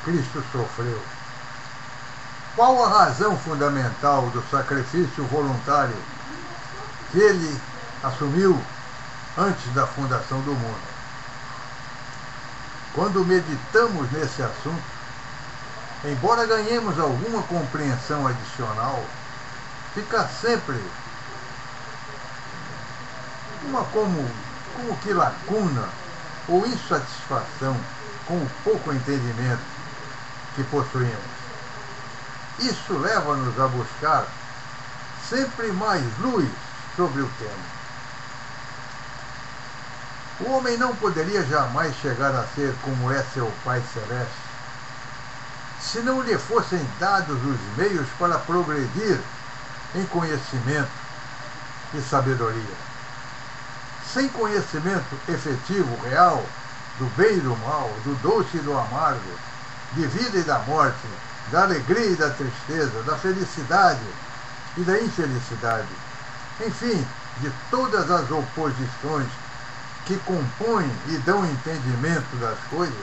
Cristo sofreu? Qual a razão fundamental do sacrifício voluntário que ele assumiu antes da fundação do mundo? Quando meditamos nesse assunto, embora ganhemos alguma compreensão adicional, fica sempre uma como que lacuna ou insatisfação com o pouco entendimento que possuímos. Isso leva-nos a buscar sempre mais luz sobre o tema. O homem não poderia jamais chegar a ser como é seu Pai Celeste, se não lhe fossem dados os meios para progredir em conhecimento e sabedoria. Sem conhecimento efetivo, real, do bem e do mal, do doce e do amargo, de vida e da morte, da alegria e da tristeza, da felicidade e da infelicidade, enfim, de todas as oposições que compõem e dão entendimento das coisas,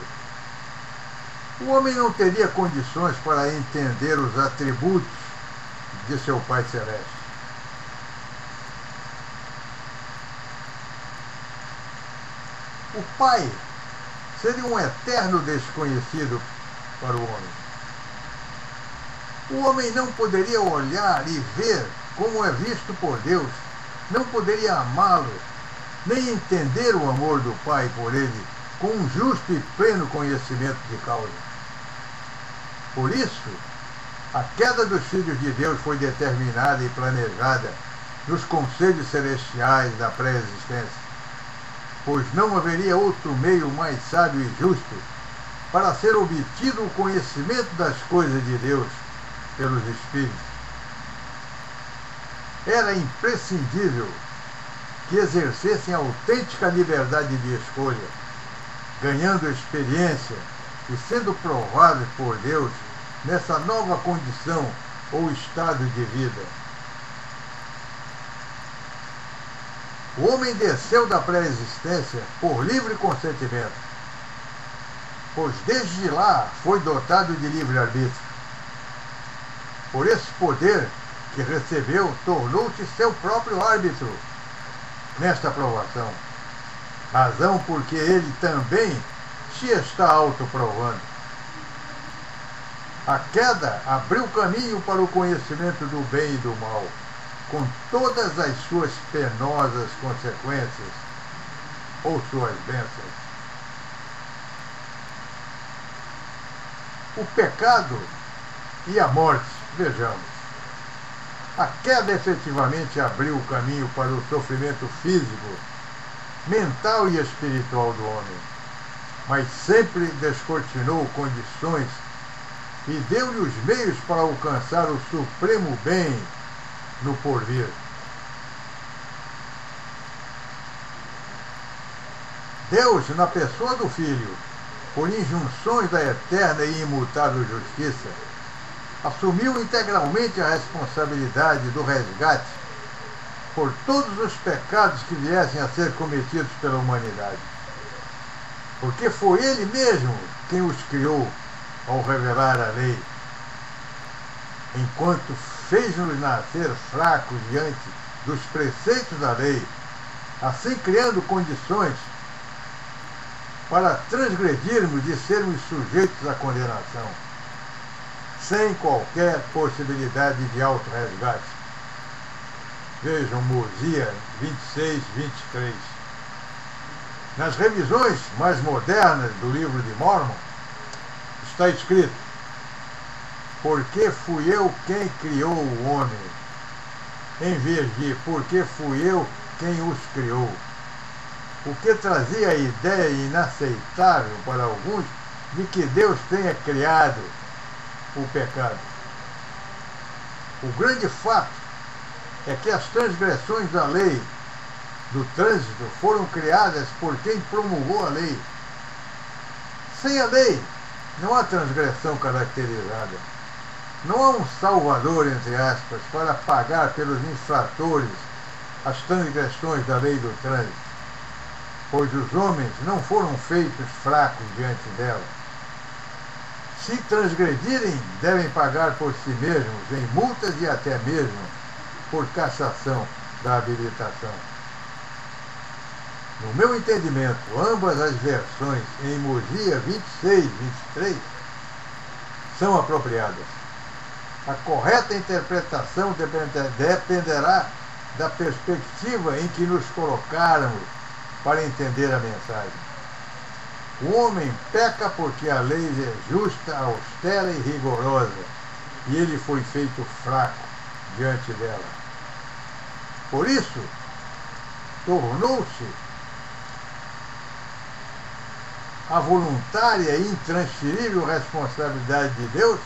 o homem não teria condições para entender os atributos de seu Pai Celeste. O Pai seria um eterno desconhecido para o homem. O homem não poderia olhar e ver como é visto por Deus, não poderia amá-lo, nem entender o amor do Pai por ele com um justo e pleno conhecimento de causa. Por isso, a queda dos filhos de Deus foi determinada e planejada nos conselhos celestiais da pré-existência, pois não haveria outro meio mais sábio e justo para ser obtido o conhecimento das coisas de Deus pelos Espíritos. Era imprescindível que exercessem autêntica liberdade de escolha, ganhando experiência e sendo provados por Deus nessa nova condição ou estado de vida. O homem desceu da pré-existência por livre consentimento, pois desde lá foi dotado de livre-arbítrio. Por esse poder que recebeu, tornou-se seu próprio árbitro nesta provação, razão porque ele também se está autoprovando. A queda abriu caminho para o conhecimento do bem e do mal, com todas as suas penosas consequências ou suas bênçãos. O pecado e a morte, vejamos. A queda efetivamente abriu o caminho para o sofrimento físico, mental e espiritual do homem, mas sempre descortinou condições e deu-lhe os meios para alcançar o supremo bem no porvir. Deus, na pessoa do Filho, por injunções da eterna e imutável justiça, assumiu integralmente a responsabilidade do resgate por todos os pecados que viessem a ser cometidos pela humanidade. Porque foi Ele mesmo quem os criou ao revelar a lei, enquanto fez-nos nascer fracos diante dos preceitos da lei, assim criando condições para transgredirmos e sermos sujeitos à condenação, sem qualquer possibilidade de auto-resgate. Vejam Mosias 26, 23. Nas revisões mais modernas do livro de Mormon, está escrito: porque fui eu quem criou o homem, em vez de porque fui eu quem os criou. O que trazia a ideia inaceitável para alguns de que Deus tenha criado o pecado. O grande fato é que as transgressões da lei do trânsito foram criadas por quem promulgou a lei. Sem a lei, não há transgressão caracterizada. Não há um salvador, entre aspas, para pagar pelos infratores as transgressões da lei do trânsito, pois os homens não foram feitos fracos diante dela. Se transgredirem, devem pagar por si mesmos, em multas e até mesmo por cassação da habilitação. No meu entendimento, ambas as versões em Mosia 26 e 23 são apropriadas. A correta interpretação dependerá da perspectiva em que nos colocarmos para entender a mensagem. O homem peca porque a lei é justa, austera e rigorosa, e ele foi feito fraco diante dela. Por isso, tornou-se a voluntária e intransferível responsabilidade de Deus,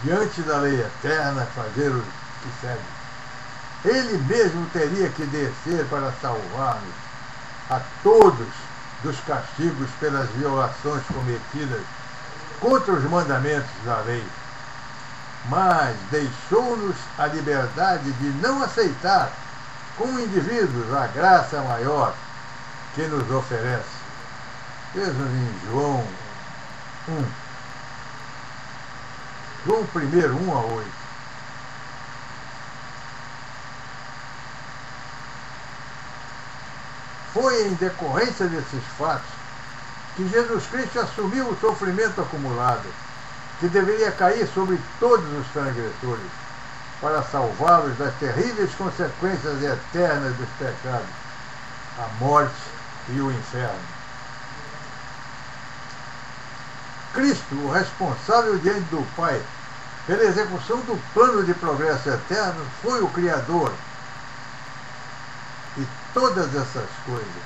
diante da lei eterna, fazer o que segue. Ele mesmo teria que descer para salvar-nos a todos dos castigos pelas violações cometidas contra os mandamentos da lei, mas deixou-nos a liberdade de não aceitar como indivíduos a graça maior que nos oferece. Vejam em João 1. João 1, 1 a 8. Foi em decorrência desses fatos que Jesus Cristo assumiu o sofrimento acumulado, que deveria cair sobre todos os transgressores, para salvá-los das terríveis consequências eternas dos pecados, a morte e o inferno. Cristo, o responsável diante do Pai pela execução do plano de progresso eterno, foi o Criador e todas essas coisas.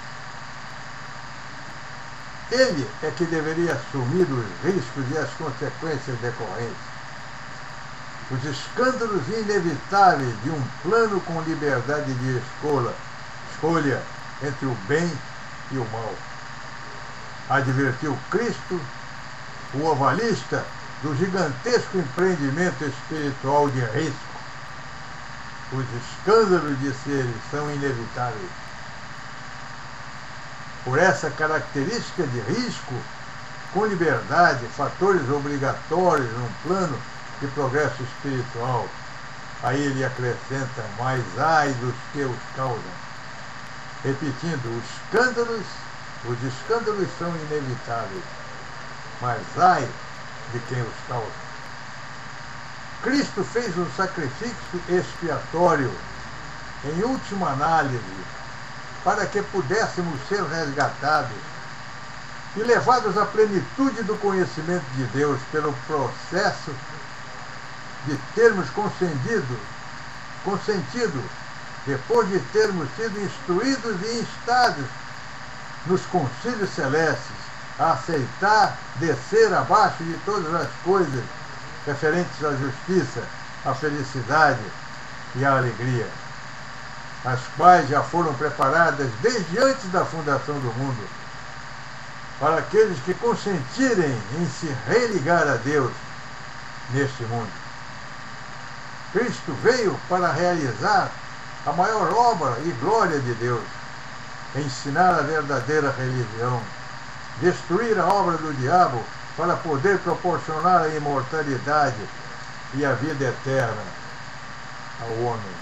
Ele é que deveria assumir os riscos e as consequências decorrentes, os escândalos inevitáveis de um plano com liberdade de escolha entre o bem e o mal. Advertiu Cristo, o ovalista, do gigantesco empreendimento espiritual de risco. Os escândalos de seres são inevitáveis. Por essa característica de risco, com liberdade, fatores obrigatórios num plano de progresso espiritual, aí ele acrescenta: mais ai dos que os causam. Repetindo, os escândalos são inevitáveis, mas ai de quem os causa. Cristo fez um sacrifício expiatório, em última análise, para que pudéssemos ser resgatados e levados à plenitude do conhecimento de Deus pelo processo de termos consentido, depois de termos sido instruídos e instados nos concílios celestes, a aceitar descer abaixo de todas as coisas referentes à justiça, à felicidade e à alegria, as quais já foram preparadas desde antes da fundação do mundo, para aqueles que consentirem em se religar a Deus neste mundo. Cristo veio para realizar a maior obra e glória de Deus, ensinar a verdadeira religião, destruir a obra do diabo para poder proporcionar a imortalidade e a vida eterna ao homem.